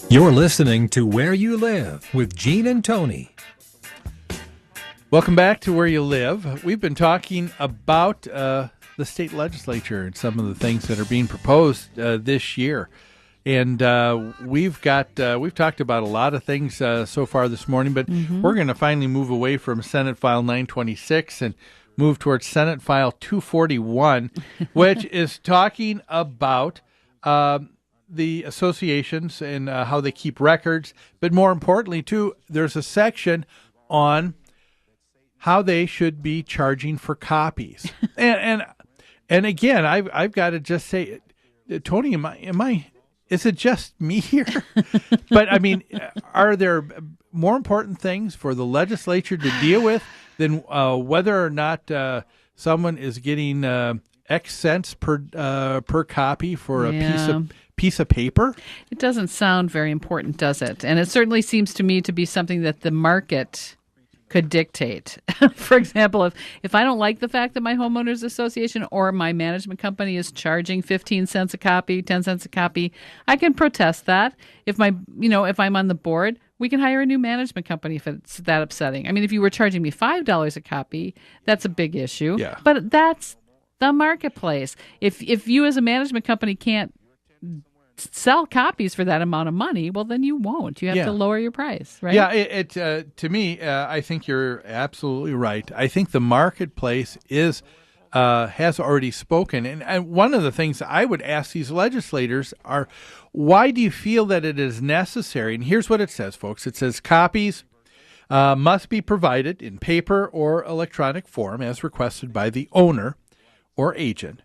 You're listening to Where You Live with Gene and Tony. Welcome back to Where You Live. We've been talking about the state legislature and some of the things that are being proposed this year. And we've talked about a lot of things so far this morning, but we're going to finally move away from Senate File 926 and move towards Senate File 241, which is talking about the associations and how they keep records. But more importantly, too, there's a section on how they should be charging for copies. and again, I've got to just say, Tony, am I is it just me here? But I mean, are there more important things for the legislature to deal with than whether or not someone is getting X cents per copy for a piece of paper? It doesn't sound very important, does it? And it certainly seems to me to be something that the market could dictate. For example, if I don't like the fact that my homeowners association or my management company is charging 15 cents a copy, 10 cents a copy, I can protest that. If I'm on the board, we can hire a new management company if it's that upsetting. I mean, if you were charging me $5 a copy, that's a big issue. Yeah. But that's the marketplace. If you as a management company can't sell copies for that amount of money, well, then you won't. You have to lower your price, right? Yeah, to me, I think you're absolutely right. I think the marketplace has already spoken. And one of the things I would ask these legislators are, why do you feel that it is necessary? And here's what it says, folks. It says copies must be provided in paper or electronic form as requested by the owner or agent.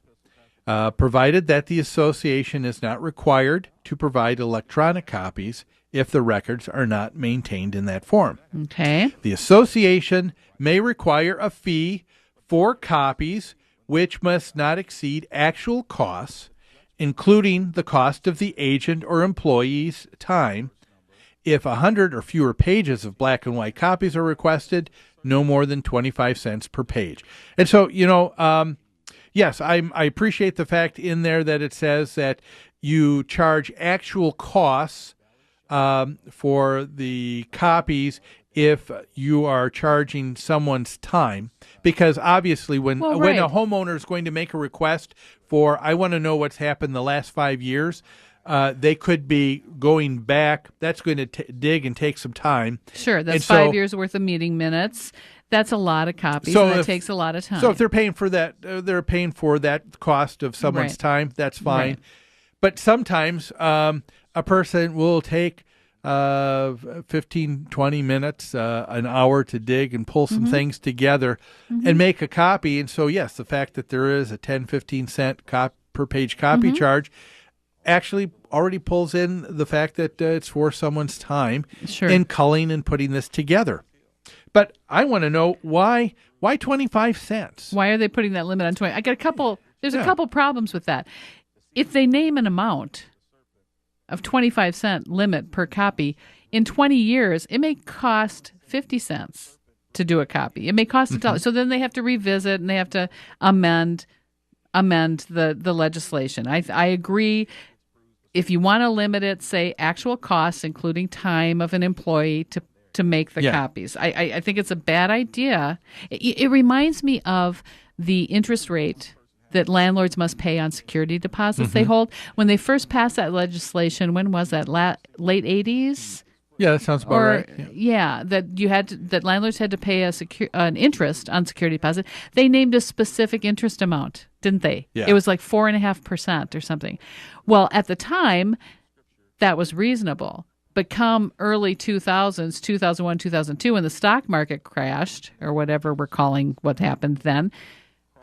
Provided that the association is not required to provide electronic copies if the records are not maintained in that form. Okay. The association may require a fee for copies which must not exceed actual costs, including the cost of the agent or employee's time. If 100 or fewer pages of black and white copies are requested, no more than 25 cents per page. And so, yes, I appreciate the fact in there that it says that you charge actual costs for the copies if you are charging someone's time. Because obviously when a homeowner is going to make a request for, I want to know what's happened the last 5 years, they could be going back. That's going to dig and take some time. Sure, that's 5 years worth of meeting minutes. That's a lot of copies, and that takes a lot of time. So if they're paying for that, cost of someone's time, that's fine. Right. But sometimes a person will take 15, 20 minutes, an hour to dig and pull some things together and make a copy. And so, yes, the fact that there is a 10, 15 cent per page copy charge actually already pulls in the fact that it's for someone's time in culling and putting this together. But I want to know why 25 cents? Why are they putting that limit on 20? I got a couple. There's a couple problems with that. If they name an amount of 25 cent limit per copy, in 20 years, it may cost 50 cents to do a copy. It may cost $1. So then they have to revisit and they have to amend the legislation. I agree. If you want to limit it, say actual costs, including time of an employee to make the copies. I think it's a bad idea. It reminds me of the interest rate that landlords must pay on security deposits they hold. When they first passed that legislation, when was that? Late 80s? Yeah, that sounds about right. Yeah, that landlords had to pay an interest on security deposit. They named a specific interest amount, didn't they? Yeah. It was like 4.5% or something. Well, at the time, that was reasonable. But come early 2000s, 2001, 2002, when the stock market crashed, or whatever we're calling what happened then,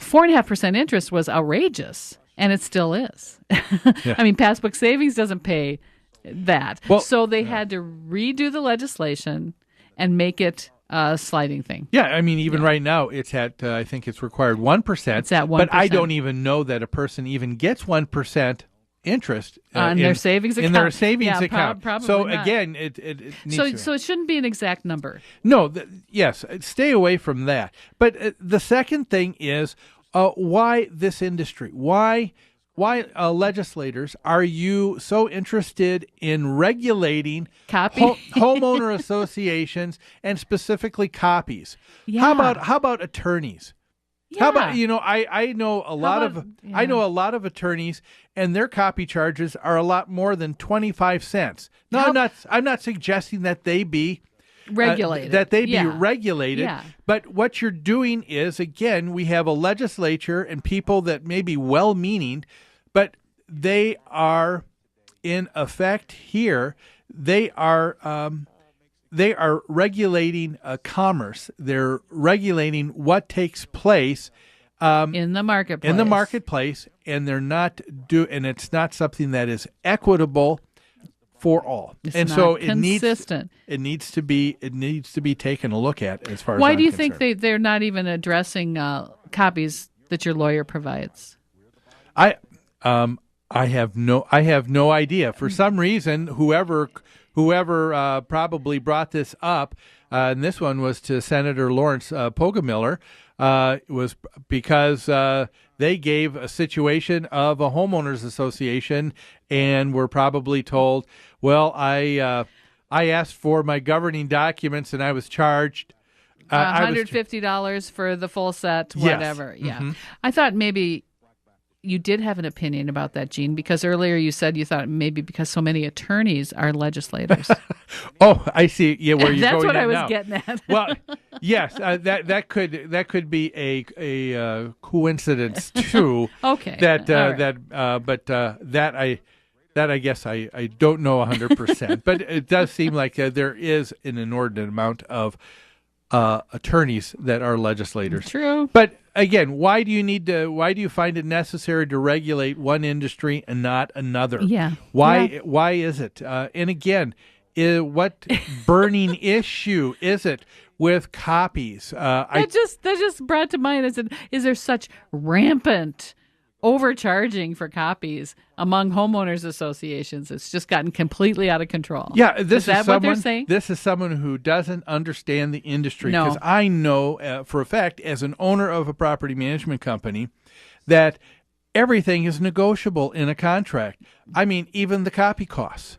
4.5% interest was outrageous, and it still is. I mean, Passbook Savings doesn't pay that. Well, so they had to redo the legislation and make it a sliding thing. Yeah, I mean, even right now, it's at, I think it's required 1%. It's at 1%. But I don't even know that a person even gets 1% interest on their savings account. In their savings account. Probably so not. Again, it needs so it shouldn't be an exact number. No, yes, stay away from that. But the second thing is why this industry? Why legislators are you so interested in regulating Copy? homeowner associations and specifically copies? Yeah. How about attorneys? Yeah. How about I know a lot about- I know a lot of attorneys, and their copy charges are a lot more than 25 cents. No, I'm not suggesting that they be regulated. that they be Yeah. regulated. Yeah. But what you're doing is, again, we have a legislature and people that may be well-meaning, but they are, in effect here, they are regulating commerce. They're regulating what takes place in the marketplace. And they're not and it's not something that is equitable for all. It's and not so consistent. it needs to be taken a look at as far as Why I'm do you concerned. think they're not even addressing copies that your lawyer provides? I have no idea. For some reason, whoever probably brought this up, and this one was to Senator Lawrence Poggemiller, was because they gave a situation of a homeowners association and were probably told, well, I asked for my governing documents and I was charged $150 for the full set, Yes. whatever. Yeah. I thought maybe you did have an opinion about that, Gene, because earlier you said you thought maybe because so many attorneys are legislators. Oh, I see. Yeah, where you're That's going what at I was now. getting at. Well, yes, that could be a coincidence too. Okay. That All right. that I guess I don't know 100%, but it does seem like there is an inordinate amount of attorneys that are legislators. True. But again, why do you find it necessary to regulate one industry and not another? Yeah. Why is it? And again, what burning issue is it with copies? That just brought to mind, is there such rampant overcharging for copies among homeowners associations? It's just gotten completely out of control. Yeah, this is that is what someone. they're saying? This is someone who doesn't understand the industry. No. Because I know for a fact, as an owner of a property management company, that everything is negotiable in a contract. I mean, even the copy costs.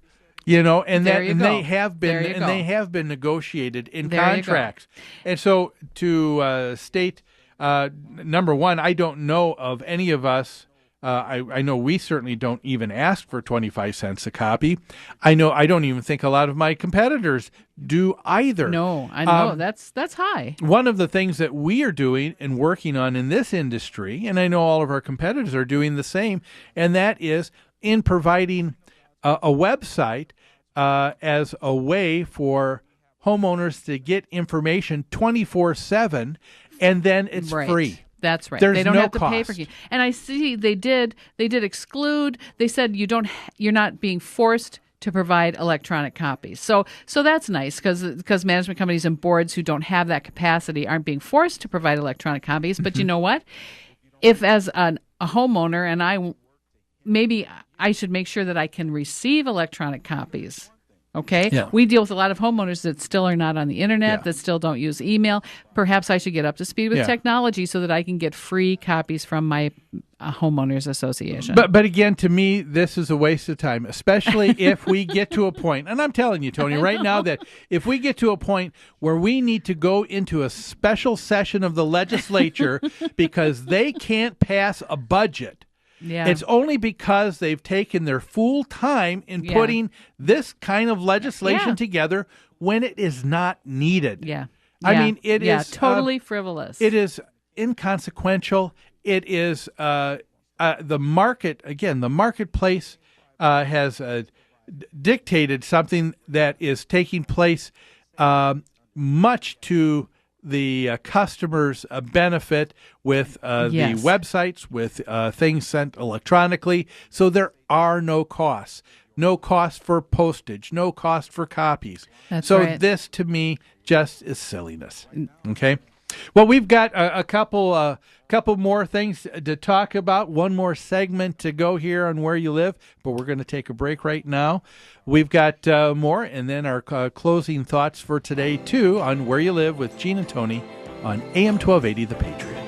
And There you go. they have There you been go. negotiated in There you go. contracts. And so to state. Number one, I don't know of any of us. I know we certainly don't even ask for 25 cents a copy. I don't even think a lot of my competitors do either. No, I know that's high. One of the things that we are doing and working on in this industry, and I know all of our competitors are doing the same, and that is in providing a website as a way for homeowners to get information 24/7. And then it's Right. free. That's right. There's they don't no have to pay for cost. it. And I see they did exclude. They said you're not being forced to provide electronic copies. So that's nice because management companies and boards who don't have that capacity aren't being forced to provide electronic copies. But you know what? If as a homeowner and maybe I should make sure that I can receive electronic copies. Okay. Yeah. We deal with a lot of homeowners that still are not on the internet, Yeah. that still don't use email. Perhaps I should get up to speed with Yeah. technology so that I can get free copies from my homeowners association. But again, to me, this is a waste of time, especially if we get to a point, and I'm telling you, Tony, right now that if we get to a point where we need to go into a special session of the legislature because they can't pass a budget. yeah. It's only because they've taken their full time in Yeah. putting this kind of legislation Yeah. together when it is not needed. yeah. I Yeah. mean, it yeah, is totally frivolous. It is inconsequential. It is the market. Again, the marketplace has dictated something that is taking place much to the customer's benefit with Yes. the websites, with things sent electronically. So there are no costs. No cost for postage, no cost for copies. That's so right. this, to me, just is silliness. Okay. Well, we've got a couple more things to talk about. One more segment to go here on Where You Live, but we're going to take a break right now. We've got more, and then our closing thoughts for today, too, on Where You Live with Gene and Tony on AM 1280, The Patriot.